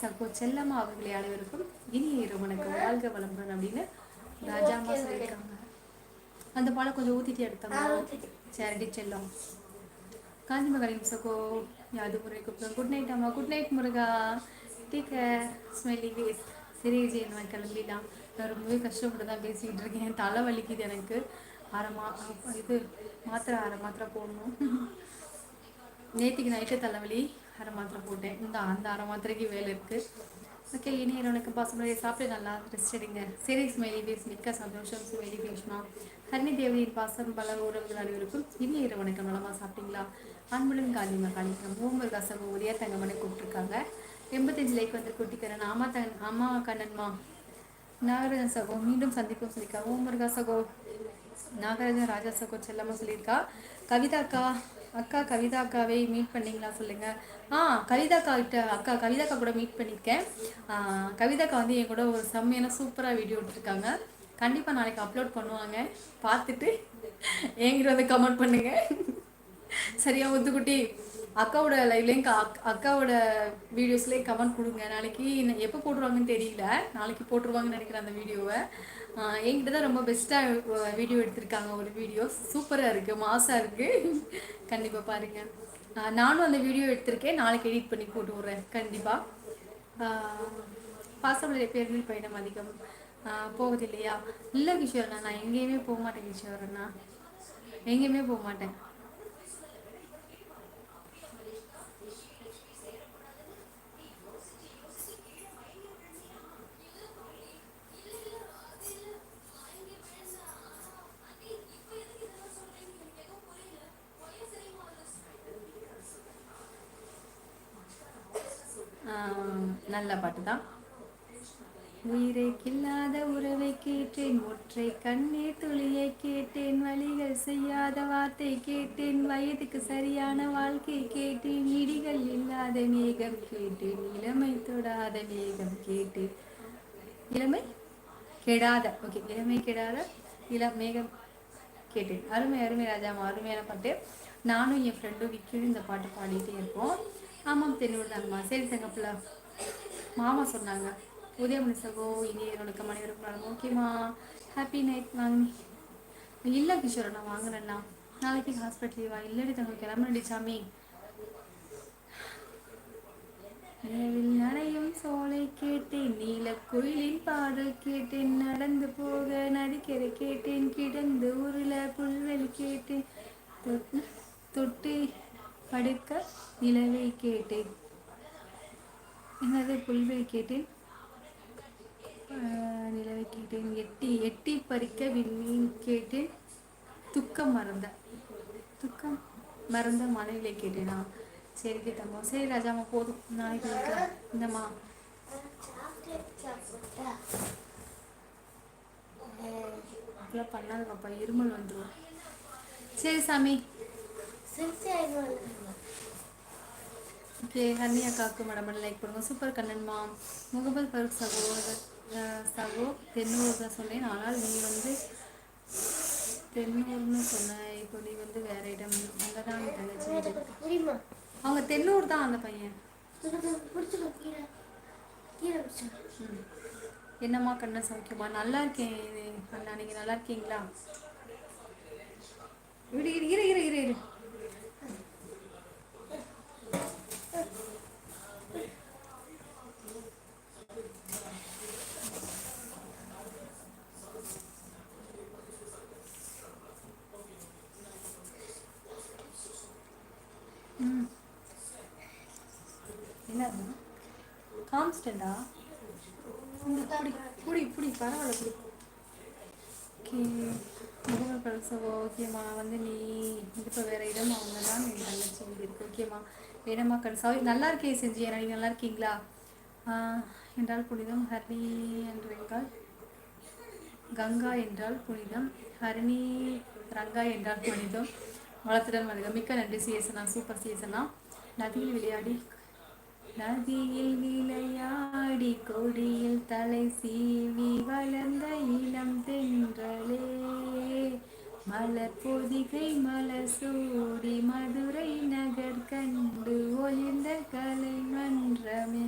சகோ செல்லம்மா அவர்களை அனைவருக்கும் இனிய இரவு வணக்கம், வாழ்க வளமுடன் அப்படின்னு ராஜாமா சொல்லியிருக்காங்க. அந்த பாலை கொஞ்சம் ஊத்திட்டு எடுத்தோம்னா சேரடி செல்லம் காந்தி மகாலிம் சகோ யாது முறை கூப்பிட்டோம். குட் நைட் அம்மா. Good night Muruga. Take care. Smelly face. சரி விஜய், நான் கிளம்பிடலாம். நான் ரொம்பவே கஷ்டப்பட்டு தான் பேசிக்கிட்டு இருக்கேன். தலை வலிக்குது எனக்கு. இது மாத்திரை அரை மாத்திரை போடணும். நேற்றுக்கு நைட்டு தலைவலி அரை மாத்திரை போட்டேன். அந்த அரை மாத்திரைக்கு வேலை இருக்குது. ஓகே, இனி எனக்கு பாசமாக சாப்பிட்டு நல்லா ரெஸ்ட் எடுங்க. சரி ஸ்மைலி பேஸ், மிக்க சந்தோஷம் ஸ்மைலி பேஸ்மா. ஹரிணி தேவதையின் பாசம் பல உறவுகள் அனைவருக்கும் இனி இரவு வணக்கம். நலமா சாப்பிட்டீங்களா? அன்புடன் காலிமா காலிக்கிறோம். மூவர் கசகம் உதயா தங்கமனை கூப்பிட்டுருக்காங்க. 85 லைக் வந்து கூட்டிக்கிறேன். அம்மா கண்ணன்மா. நாகராஜன் சகோ மீண்டும் சந்திப்போம் சொல்லியிருக்கா. முருகா சகோ, நாகராஜன் ராஜா சகோ செல்லம்மா சொல்லியிருக்கா. கவிதா அக்கா, அக்கா கவிதா அக்காவை மீட் பண்ணீங்களா சொல்லுங்க. கவிதாக்கா கிட்ட அக்கா கவிதாக்கா கூட மீட் பண்ணியிருக்கேன். கவிதாக்கா வந்து என் கூட ஒரு செம்மையான சூப்பராக வீடியோ எடுத்திருக்காங்க. கண்டிப்பாக நாளைக்கு அப்லோட் பண்ணுவாங்க. பார்த்துட்டு என்கிட்ட வந்து கமெண்ட் பண்ணுங்க. சரியா முத்துக்குட்டி? அக்காவோட லைவ்லேயும் அக்காவோட வீடியோஸ்லேயும் கமெண்ட் கொடுங்க. நாளைக்கு எப்போ போட்டுருவாங்கன்னு தெரியல. நாளைக்கு போட்டுருவாங்கன்னு நினைக்கிறேன் அந்த வீடியோவை. என்கிட்ட தான் ரொம்ப பெஸ்ட்டாக வீடியோ எடுத்திருக்காங்க. ஒரு வீடியோ சூப்பராக இருக்குது, மாசாக இருக்குது. கண்டிப்பாக பாருங்கள். நானும் அந்த வீடியோ எடுத்திருக்கேன். நாளைக்கு எடிட் பண்ணி போட்டு விட்றேன் கண்டிப்பாக. பாசமலை பேரில் பயணம் அதிகம் போகுது இல்லையா? இல்லை கிஷோர்ண்ணா, நான் எங்கேயுமே போக மாட்டேன் கிஷோர்ண்ணா, எங்கேயுமே போக மாட்டேன். நல்ல பாட்டு தான். உயிரை கில்லாத உறவை கேட்டேன், ஒற்றை கண்ணீர் துளியை கேட்டேன், வழிகள் செய்யாத வார்த்தை கேட்டேன், வயதுக்கு சரியான வாழ்க்கை கேட்டேன், இடிகள் இல்லாத மேகம் கேட்டேன், இளமை தொடாத மேகம் கேட்டேன், இளமை கெடாத இளமை கெடாத மேகம் கேட்டேன். அருமை அருமை ராஜாமா, அருமையான பாட்டு. நானும் என் ஃப்ரெண்டும் விற்கும் இந்த பாட்டு பாடிட்டே இருப்போம். ஆமாம் தென்னூர் தாங்கம்மா. சரி தங்கப்பில் மாமா சொன்னாங்க. உதயமணி சகோ இனி என்னோட மனைவருக்கும் ஓகேம்மா. ஹாப்பி நைட் வாங்கி. இல்லை கிஷோர், நான் வாங்குறேண்ணா. நாளைக்கு ஹாஸ்பிட்டல் வா. இல்லடி தங்க கிளம்புனடி சாமி. நிலவில் நனையும் சோலை கேட்டேன், நீல குயிலின் பாடல் கேட்டேன், நடந்து போக நதிக்கரை கேட்டேன், கிடந்து உருள புல்வெளி கேட்டேன், தொட்டு படுக்க நிலவை கேட்டேன், என்னது புல்வெளி கேட்டேன், நிலவை கேட்டேன், எட்டி எட்டி பறிக்க விண்மீன் கேட்டேன், துக்கம் மறந்த மனைவியை கேட்டேனா? சரி கேட்டம்மா. சரி ராஜாம்மா, போதும். நாளைக்கு வைக்கலாம். இந்தம்மா அப்படிலாம் பண்ணாதுங்கப்பா, இருமல் வந்துடும். சரி சாமி. ஓகே, ஹர்னி அக்காவுக்கு மேடம் லைக் பண்ணுங்க. சூப்பர் கண்ணன்மா. முகமது ஃபருக் சகோ தென்னூர் தான் சொன்னேன், ஆனால் நீ வந்து தென்னூர்னு சொன்ன. இப்போ நீ வந்து வேற இடம். அங்கே தான் தங்கச்சி. அவங்க தென்னூர் தான் அந்த பையன். என்னம்மா கண்ணன் சௌக்கியமா? நல்லா இருக்கேன் அண்ணா, நீங்கள் நல்லா இருக்கீங்களா? இரு இரு இரு இரு இரு. என்ன கான்ஸ்டண்டா? புடி பரவாயில்ல. ஓகே, முகமது பழசவோ ஓகேம்மா. வந்து நீ இப்போ வேற இடம் அவங்க தான் என் தங்கச்சி இருக்கு. ஓகேம்மா. வேணம்மா சாரி, நல்லா இருக்கேன் செஞ்சு. நீங்கள் நல்லா இருக்கீங்களா? என்றால் புனிதம். ஹரிணி என்றால் கங்கா என்றால் புனிதம். ஹரிணி ரங்கா என்றால் புனிதம். வளர்த்துடன் வருக. மிக்க நன்றி சிஎஸ்னா. சூப்பர் சிஎஸ்னா. நதியில் விளையாடி கொடியில் தலை சீவி வளர்ந்த இளம் தென்றலே, மலர் பொதிகை மலர் சூடி மதுரை நகர் கண்டு ஒளிர்ந்த கலை மன்றமே.